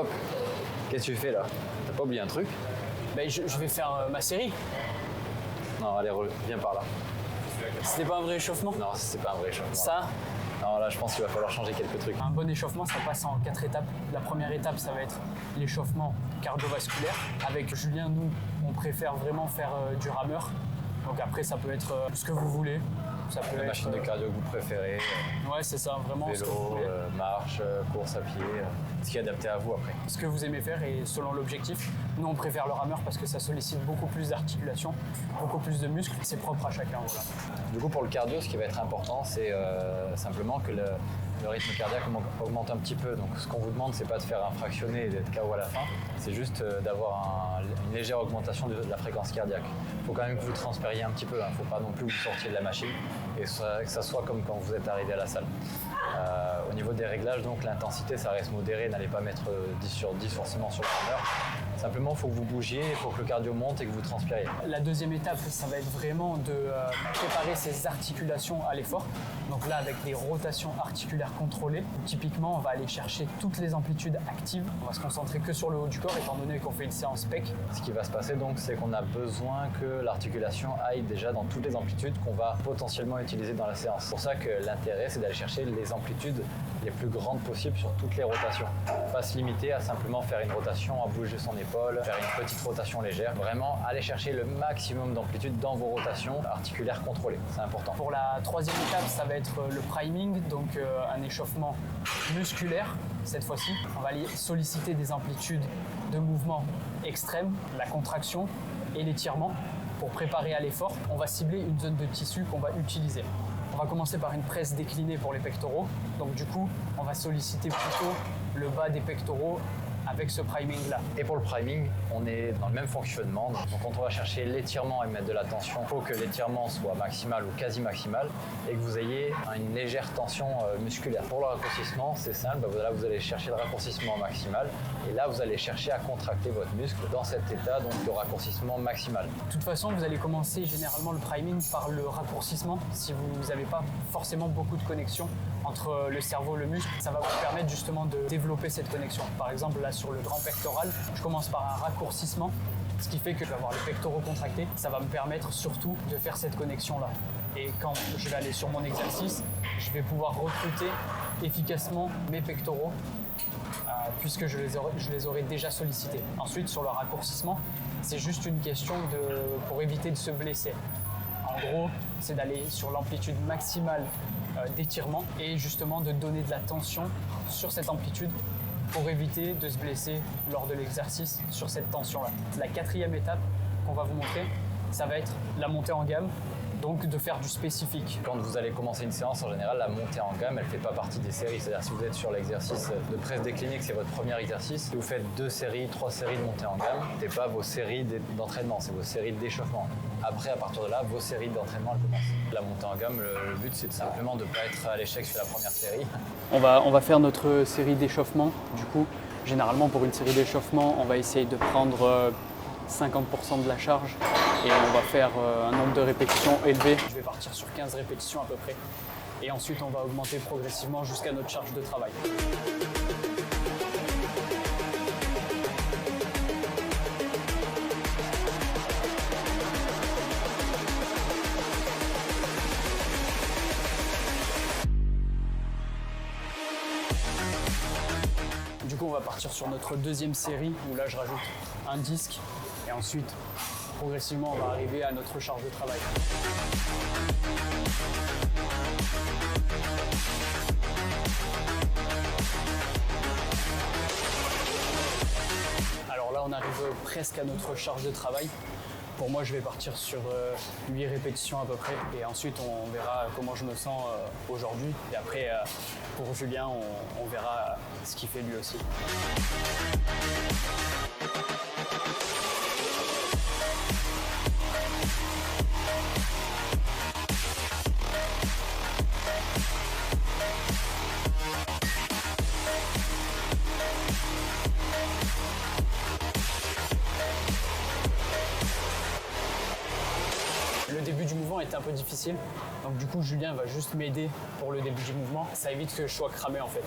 Hop. Qu'est-ce que tu fais là? T'as pas oublié un truc? Ben, je vais faire ma série. Non, allez, viens par là. C'était pas un vrai échauffement? Non, c'est pas un vrai échauffement. Ça, Non, là, je pense qu'il va falloir changer quelques trucs. un bon échauffement, ça passe en 4 étapes. La première étape, ça va être l'échauffement cardiovasculaire. Avec Julien, nous, on préfère vraiment faire du rameur. Donc après, ça peut être ce que vous voulez. Ça peut La être, machine de cardio que vous préférez, Ouais, c'est ça, vraiment ce que vous vélo, voulez. marche, course à pied, ce qui est adapté à vous après. Ce que vous aimez faire et selon l'objectif. Nous, on préfère le rameur parce que ça sollicite beaucoup plus d'articulations, beaucoup plus de muscles. C'est propre à chacun. Voilà. Du coup, pour le cardio, ce qui va être important, c'est simplement que le rythme cardiaque augmente un petit peu. Donc, ce qu'on vous demande, c'est pas de faire un fractionné et d'être KO à la fin. C'est juste d'avoir une légère augmentation de la fréquence cardiaque. Il faut quand même que vous transpiriez un petit peu. Il ne faut pas non plus que vous sortiez de la machine et que ça soit comme quand vous êtes arrivé à la salle. Au niveau des réglages, donc l'intensité, ça reste modéré. N'allez pas mettre 10 sur 10 forcément sur le rameur. Simplement, il faut que vous bougiez, il faut que le cardio monte et que vous transpiriez. La deuxième étape, ça va être vraiment de préparer ses articulations à l'effort. Donc là, avec des rotations articulaires contrôlées, typiquement, on va aller chercher toutes les amplitudes actives. On va se concentrer que sur le haut du corps, étant donné qu'on fait une séance PEC. Ce qui va se passer donc, c'est qu'on a besoin que l'articulation aille déjà dans toutes les amplitudes qu'on va potentiellement utiliser dans la séance. C'est pour ça que l'intérêt, c'est d'aller chercher les amplitudes les plus grandes possibles sur toutes les rotations. Pas se limiter à simplement faire une rotation, à bouger son épaule, faire une petite rotation légère. Vraiment, aller chercher le maximum d'amplitude dans vos rotations articulaires contrôlées. C'est important. Pour la troisième étape, ça va être le priming, donc un échauffement musculaire. Cette fois-ci, on va aller solliciter des amplitudes de mouvement extrêmes, la contraction et l'étirement. Pour préparer à l'effort, on va cibler une zone de tissu qu'on va utiliser. On va commencer par une presse déclinée pour les pectoraux. Donc du coup, on va solliciter plutôt le bas des pectoraux avec ce priming-là. Et pour le priming, on est dans le même fonctionnement. Donc quand on va chercher l'étirement et mettre de la tension, il faut que l'étirement soit maximal ou quasi maximal et que vous ayez une légère tension musculaire. Pour le raccourcissement, c'est simple. Là, vous allez chercher le raccourcissement maximal et là, vous allez chercher à contracter votre muscle dans cet état donc, de raccourcissement maximal. De toute façon, vous allez commencer généralement le priming par le raccourcissement. Si vous n'avez pas forcément beaucoup de connexion entre le cerveau et le muscle, ça va vous permettre justement de développer cette connexion. Par exemple, là sur le grand pectoral, je commence par un raccourcissement, ce qui fait que je vais avoir les pectoraux contractés. Ça va me permettre surtout de faire cette connexion-là. Et quand je vais aller sur mon exercice, je vais pouvoir recruter efficacement mes pectoraux puisque je les aurai déjà sollicités. Ensuite, sur le raccourcissement, c'est juste une question pour éviter de se blesser. En gros, c'est d'aller sur l'amplitude maximale d'étirement et justement de donner de la tension sur cette amplitude pour éviter de se blesser lors de l'exercice sur cette tension-là. La quatrième étape qu'on va vous montrer, ça va être la montée en gamme, donc de faire du spécifique. Quand vous allez commencer une séance, en général, la montée en gamme, elle ne fait pas partie des séries. C'est-à-dire si vous êtes sur l'exercice de presse déclinée, que c'est votre premier exercice, si vous faites 2 séries, 3 séries de montée en gamme, ce n'est pas vos séries d'entraînement, c'est vos séries d'échauffement. Après, à partir de là, vos séries d'entraînement, elles commencent. La montée en gamme, le but, c'est simplement de ne pas être à l'échec sur la première série. On va faire notre série d'échauffement. Du coup, généralement, pour une série d'échauffement, on va essayer de prendre 50% de la charge et on va faire un nombre de répétitions élevé. Je vais partir sur 15 répétitions à peu près. Et ensuite, on va augmenter progressivement jusqu'à notre charge de travail. Du coup, on va partir sur notre deuxième série où là, je rajoute un disque et ensuite, progressivement, on va arriver à notre charge de travail. Alors là, on arrive presque à notre charge de travail. Pour moi, je vais partir sur 8 répétitions à peu près et ensuite on verra comment je me sens aujourd'hui. Et après, pour Julien, on verra ce qu'il fait lui aussi. Le début du mouvement est un peu difficile, donc du coup Julien va juste m'aider pour le début du mouvement. Ça évite que je sois cramé en fait.